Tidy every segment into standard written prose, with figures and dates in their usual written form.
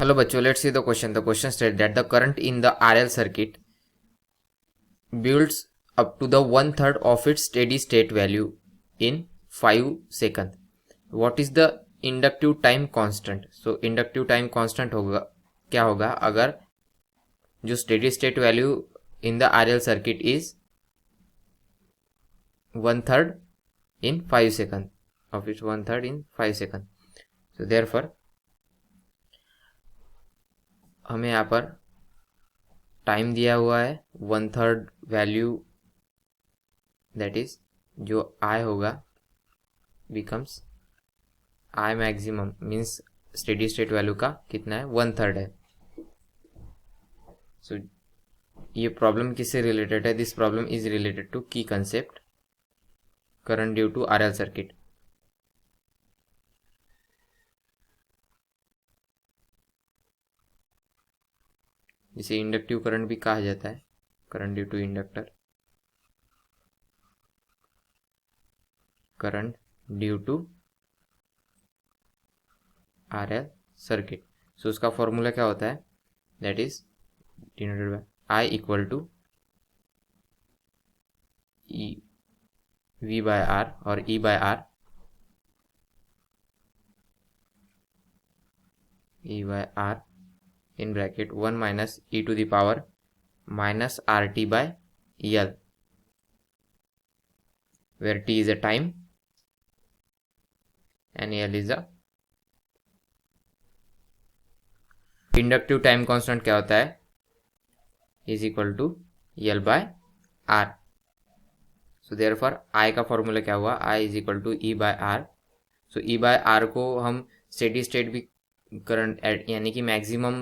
Hello बच्चों, let's see the question. The question states that the current in the RL circuit builds up to the 1/3 of its steady state value in 5 seconds. What is the inductive time constant? So inductive time constant होगा क्या होगा अगर जो steady state value in the RL circuit is 1/3 in 5 seconds of its 1/3 in 5 seconds. So therefore हमें यहाँ पर time दिया हुआ है 1/3 वैल्यू, दैट इज जो आई होगा becomes I maximum means steady state value का कितना है 1/3 है. सो ये प्रॉब्लम किससे रिलेटेड है? This problem is related to की concept current due to RL circuit. जिसे इंडक्टिव करंट भी कहा जाता है, current due to inductor, current due to RL circuit. So उसका फॉर्मूला क्या होता है? That is denoted by I equal to E V by R और E by R, E by R in bracket 1 minus e to the power minus RT by L, where T is a time and L is a inductive time constant. क्या होता है? is equal to L by R. so therefore I का formula क्या हुआ? I is equal to E by R. so E by R को हम steady state भी current यानी कि मैक्सिमम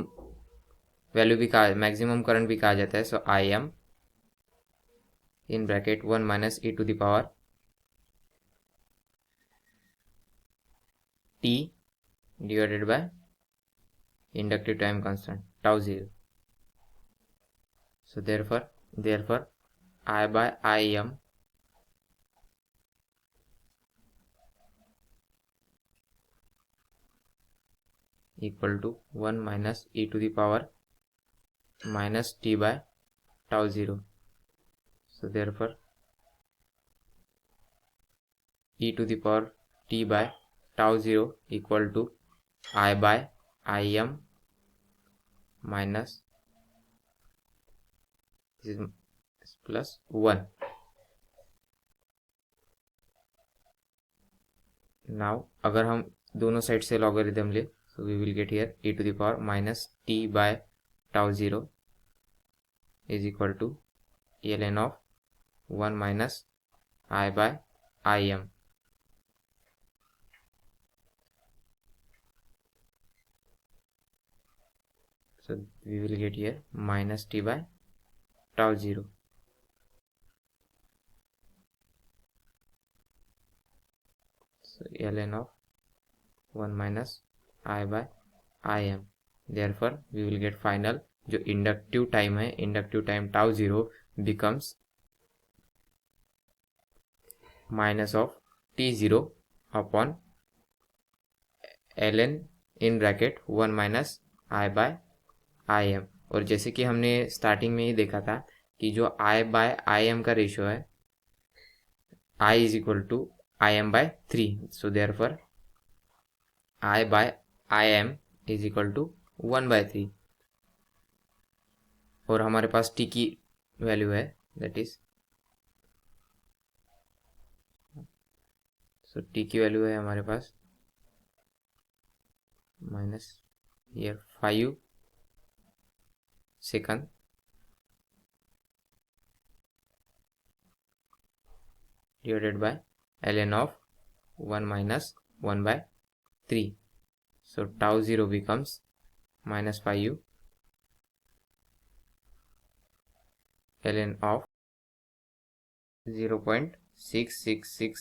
वैल्यू भी कहा, मैक्सिमम करंट भी कहा जाता है. So I M in bracket 1 minus e to the power t divided by inductive time constant tau 0. So therefore I by I M equal to 1 minus e to the power minus t by tau 0. so therefore e to the power t by tau 0 equal to I by im minus this is plus 1. now अगर हम दोनों side से logarithm ले, so we will get here e to the power minus t by tau 0 is equal to ln of 1 minus I by im. so we will get here minus t by tau 0. so ln of 1 minus I by im. therefore we will get final जो inductive time है, inductive time tau 0 becomes minus of t0 upon ln in bracket 1 minus I by I M. और जैसे कि हमने starting में ही देखा था कि जो आई बाय आई एम का रेशियो है, I is equal to I M by 3. So therefore I by I M is equal to 1/3. और हमारे पास टी की वैल्यू है, दैट इज सो टी की वैल्यू है हमारे पास minus here 5 second divided by ln of 1 minus 1/3. so tau 0 becomes minus 5 ln of 0.666.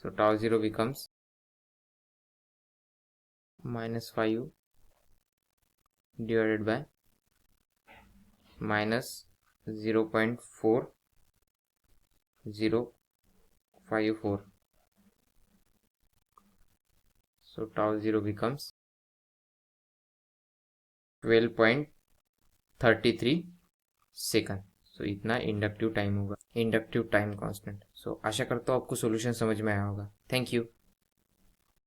so tau 0 becomes minus 5 divided by minus 0.4054. so tau 0 becomes 12.33 second. So इतना inductive time होगा, inductive time constant. So आशा करता हूँ आपको solution समझ में आया होगा। Thank you.